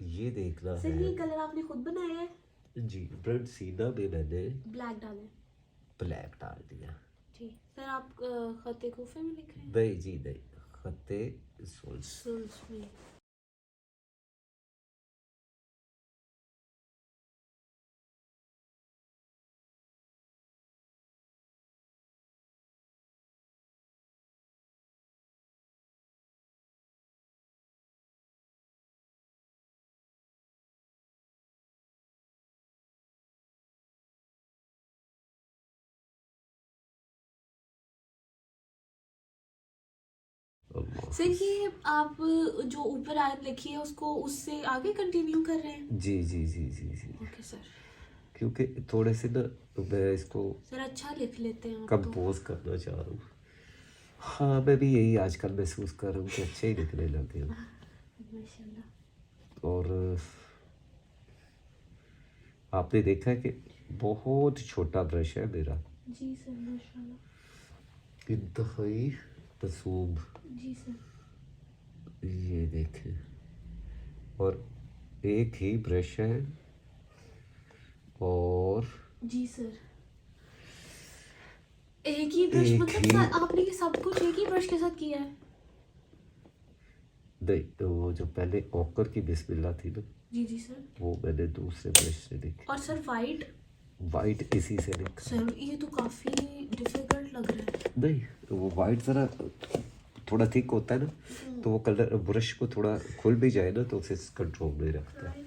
ये देखना सर है ये कलर आपने खुद बनाया है? जी, ब्रेड सीना में मैंने ब्लैक डाले? ब्लैक डाल दिया। जी सर। आप खते कोफे में लिख रहे हैं? नहीं जी नहीं, खत्ते सुल्स। सुल्स में। सर ये आप जो ऊपर आयत लिखी है उसको उससे आगे कंटिन्यू कर रहे हैं? जी जी जी जी जी। Okay sir. क्योंकि थोड़े से ना मैं इसको सर अच्छा लिख लेते हैं आप तो। कंपोज करना चाह रहा हूँ। हाँ, मैं भी यही आजकल महसूस कर रहा हूँ कि अच्छे ही लिखने लगे हूँ। माशाल्लाह। और आपने देखा है कि बहुत छोटा ब्रश है मेरा, जी सर माशाल्लाह। इंतहाई मासूम। जी सर। ये देखें, और एक ही ब्रश है, और जी सर। एक ही ब्रश एक मतलब ही- आपने ये सब कुछ एक ही ब्रश के साथ किया है? नहीं, तो वो जो पहले ओकर की बिस्मिल्लाह थी ना, जी जी सर। वो मैंने दूसरे ब्रश से लिखी। और सर वाइट? वाइट इसी से लिखा। सर ये तो काफी डिफिकल्ट लग रहा है। नहीं, तो वो वाइट ज़रा थोड़ा थिक होता है ना, तो वो कलर ब्रश को थोड़ा खुल भी जाए ना तो उसे कंट्रोल में रखता है।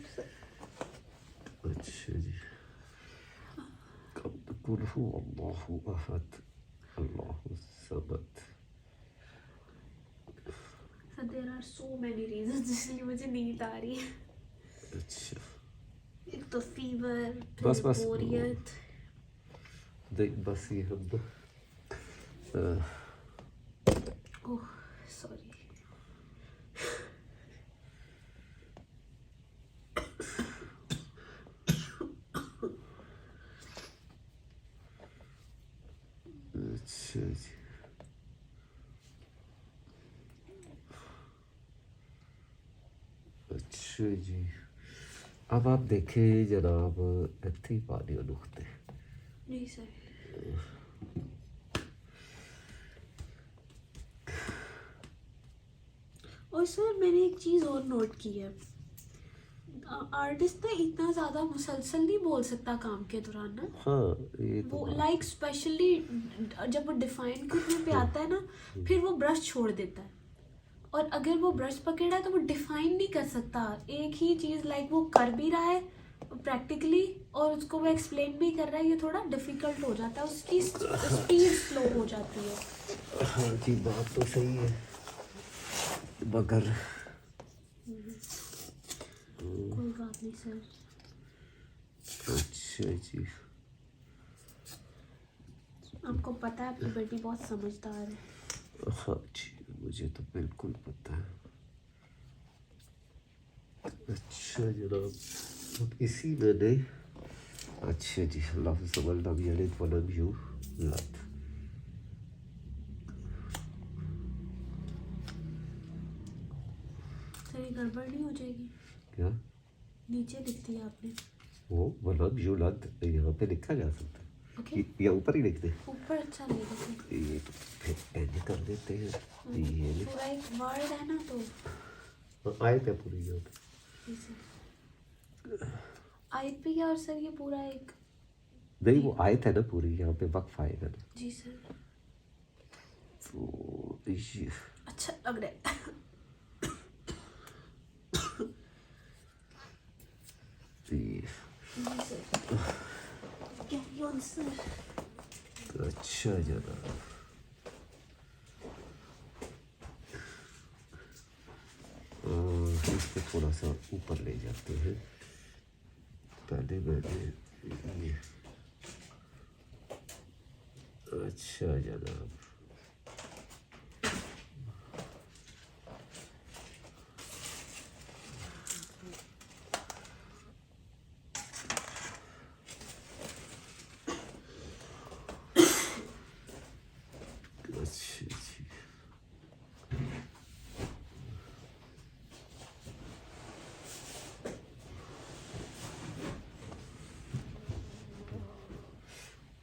अच्छा जी। कुल हु अल्लाहु अहद अल्लाहु समद। Sir there are so many reasons जिसलिए मुझे नींद आ रही है। अच्छा, एक तो फीवर, बस फिर बस बोरियत। देख, बस ये हम ओह सॉरी। अच्छा जी। अच्छा जी, अब आप देखें जनाब, इतनी पानी नुकते। जी सर। और सर मैंने एक चीज़ और नोट की है, आर्टिस्ट ना इतना ज़्यादा मुसलसल नहीं बोल सकता काम के दौरान ना। हाँ, ये तो वो बात- लाइक स्पेशली जब वो डिफाइन करने पे आता है ना, फिर वो ब्रश छोड़ देता है, और अगर वो ब्रश पकड़ा है तो वो डिफाइन नहीं कर सकता एक ही चीज़, लाइक वो कर भी रहा है प्रैक्टिकली और उसको वो एक्सप्लेन भी कर रहा है, ये थोड़ा डिफिकल्ट हो जाता है, उसकी स्पीड स्लो हो जाती है। हाँ जी, बात तो सही है, मगर कोई बात नहीं सर। अच्छा जी। आपको पता है आपकी बेटी बहुत समझदार है। हाँ जी, मुझे तो बिल्कुल पता है। अच्छा जनाब, अब इसी में नहीं। अच्छा जी, लफ्ज़ लम यलिद वलम यूलद। सर ये गड़बड़ नहीं हो जाएगी? क्या? नीचे लिख दिया आपने। वो वलम यूलद यहाँ पे लिखा जा सकता है। ओके, या ऊपर ही लिख दे। ऊपर अच्छा लगेगा सर। ये तो फिर ऐसे कर देते हैं। ये लिख पूरा एक वर्ड है ना तो। आए थे पूरी यहाँ पे। जी सर। आयत भी है और सर ये पूरा एक। नहीं, वो आए थे ना पूरी, यहाँ पे वक्फ आएगा ना। जी सर। तो ये अच्छा लग रहा है। ये जी सर। Carry on sir. अच्छा जनाब। इसको थोड़ा सा ऊपर ले जाते हैं। पहले मैंने ये। अच्छा जनाब। अच्छा जी।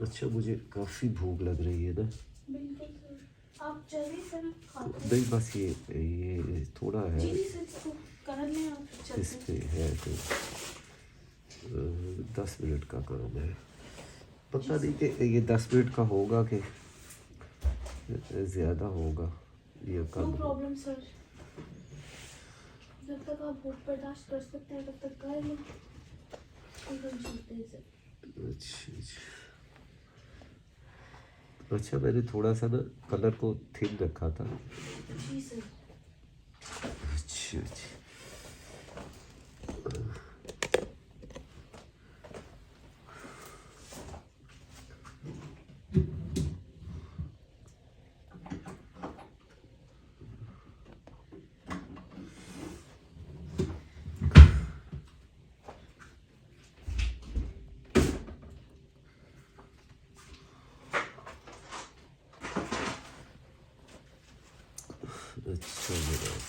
अच्छा, मुझे काफ़ी भूख लग रही है ना। बिल्कुल सर, आप जल्दी से ना खाते हैं। नहीं, बस ये थोड़ा है। जी सर, इसको कर लें आप इस जल्दी। पे है तो 10 मिनट का काम है। पता नहीं कि ये 10 मिनट का होगा कि ज़्यादा होगा या नो कम होगा। प्रॉब्लम सर, जब तक आप भूख बर्दाश्त कर सकते हैं तब तक कर लें। कोई टेंशन नहीं सर। अच्छा जी। अच्छा, मैंने थोड़ा सा ना कलर को थिन रखा था। जी सर। अच्छा जी। अच्छा जनाब।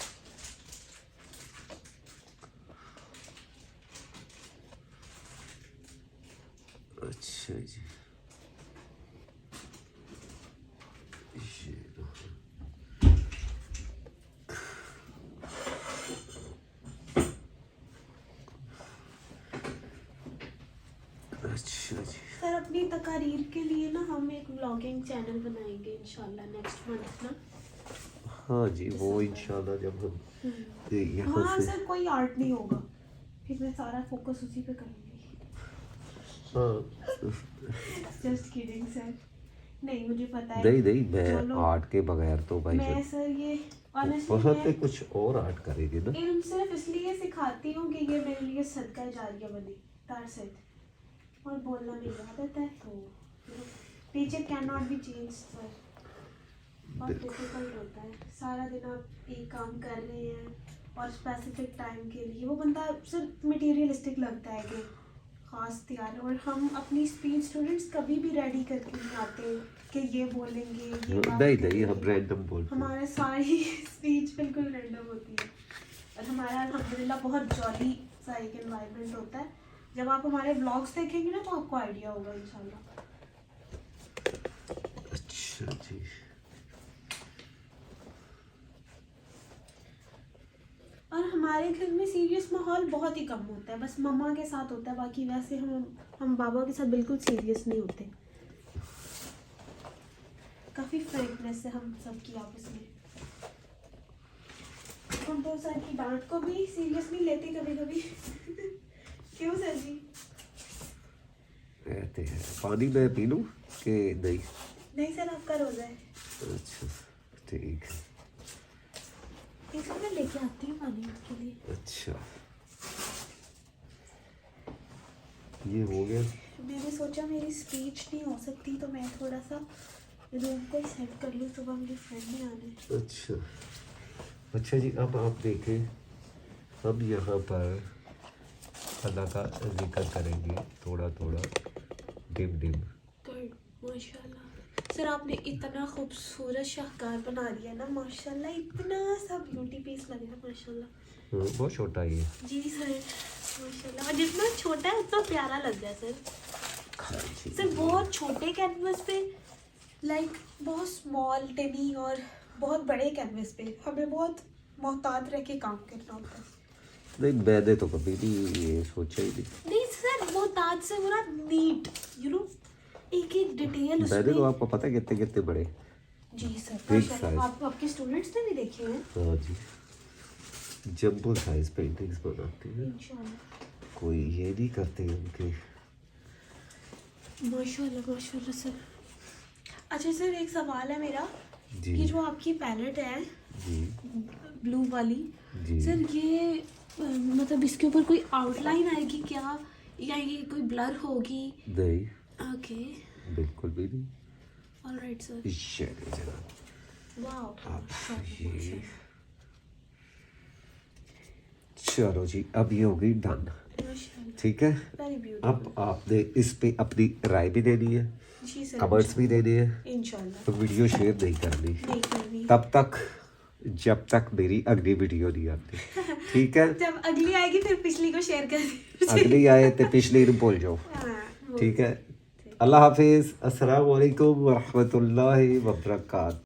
अच्छा जी। ये अच्छा जी। सर अपनी तकारीर के लिए ना हम एक व्लॉगिंग चैनल बनाएंगे इंशाल्लाह नेक्स्ट मंथ ना। हाँ जी, वो इंशाल्लाह जब हम यहाँ वहाँ से। सर कोई आर्ट नहीं होगा, फिर मैं सारा फोकस उसी पे करूँगी। हाँ जस्ट किडिंग सर। नहीं मुझे पता है। नहीं नहीं, जो मैं लोग आर्ट के बगैर तो भाई मैं साहब सर ये वहाँ ऑनेस्टली पे कुछ और आर्ट करेंगे ना। मैं सिर्फ इसलिए सिखाती हूँ कि ये मेरे लिए सदका जारिया बने। That's it. और बोलना मेरी आदत है तो teacher can not be change sir. बहुत डिफिकल्ट होता है, सारा दिन आप एक काम कर रहे हैं और स्पेसिफिक टाइम के लिए वो बंदा सिर्फ मटेरियलिस्टिक लगता है कि ख़ास तैयार। और हम अपनी स्पीच स्टूडेंट्स कभी भी रेडी करके नहीं आते कि ये बोलेंगे ये बात नहीं नहीं, करेंगे। हम रैंडम बोलते हैं। हमारा सारी स्पीच बिल्कुल रैंडम होती है और हमारा अल्हम्दुलिल्लाह बहुत जॉली सा एक एनवायरनमेंट होता है। जब आप हमारे ब्लॉग्स देखेंगे ना तो आपको आइडिया होगा इंशाल्लाह। अच्छा जी। और हमारे घर में सीरियस माहौल बहुत ही कम होता है, बस मम्मा के साथ होता है, बाकी वैसे हम बाबा के साथ बिल्कुल सीरियस नहीं होते। काफ़ी फ्रेंकनेस है हम सबकी आपस में। हम तो सर की डांट को भी सीरियस नहीं लेते कभी कभी। क्यों सर जी? कहते हैं पानी मैं पी लूँ कि नहीं? नहीं सर, आपका रोज़ा है। अच्छा ठीक है। इसको मैं लेके आती हूँ पानी आपके लिए। अच्छा ये हो गया। मैंने सोचा मेरी स्पीच नहीं हो सकती तो मैं थोड़ा सा रूम को सेट कर लूँ, सुबह मेरी फ्रेंड ने आने। अच्छा अच्छा जी, अब आप देखें, अब यहाँ पर अल्लाह का जिक्र करेंगे थोड़ा थोड़ा, डिम डिम। गुड, माशाल्लाह सर, आपने इतना खूबसूरत शाहकार बना दिया ना, माशाल्लाह, इतना सा ब्यूटी पीस लग रहा है माशाल्लाह। बहुत छोटा ये। जी सर, माशाल्लाह, और जितना छोटा है उतना प्यारा लग रहा है सर। सर बहुत छोटे कैनवस पे, लाइक बहुत स्मॉल टेनी और बहुत बड़े कैनवस पे हमें बहुत मोहतात रह के काम करना होता है। नहीं मैंने तो कभी भी ये सोचा ही नहीं। नहीं सर, मोहतात से पूरा नीट, यू नो, एक एक डिटेल मैंने तो उसमें। आपको पता है कितने कितने बड़े। जी सर, Big माशाल्लाह, size. आप आपके स्टूडेंट्स ने भी देखे हैं। हाँ जी, जंबो साइज पेंटिंग्स बनाते हैं, इंशाल्लाह, कोई ये नहीं करते उनके। माशाल्लाह माशाल्लाह सर। अच्छा सर, एक सवाल है मेरा जी कि जो आपकी पैलेट है जी ब्लू वाली, जी। सर ये मतलब इसके ऊपर कोई आउटलाइन आएगी क्या, या ये कोई ब्लर होगी? नहीं ओके, बिल्कुल भी नहीं। Alright sir. चलिए जनाब, वाओ, अब ये चलो जी, अब ये होगी डन, ठीक है। Very beautiful. अब आपने इस पे अपनी राय भी देनी है, जी सर, कमेंट्स भी देने हैं, इंशाल्लाह। तो वीडियो शेयर नहीं करनी नहीं करनी। तब तक जब तक मेरी अगली वीडियो नहीं आती, ठीक है। जब अगली आएगी फिर पिछली को शेयर कर दीजिए। अगली आए तो पिछली नहीं भूल जाओ, हाँ, ठीक है। अल्लाह हाफिज़, अस्सलाम वालेकुम वरहमतुल्लाहि वबरकात।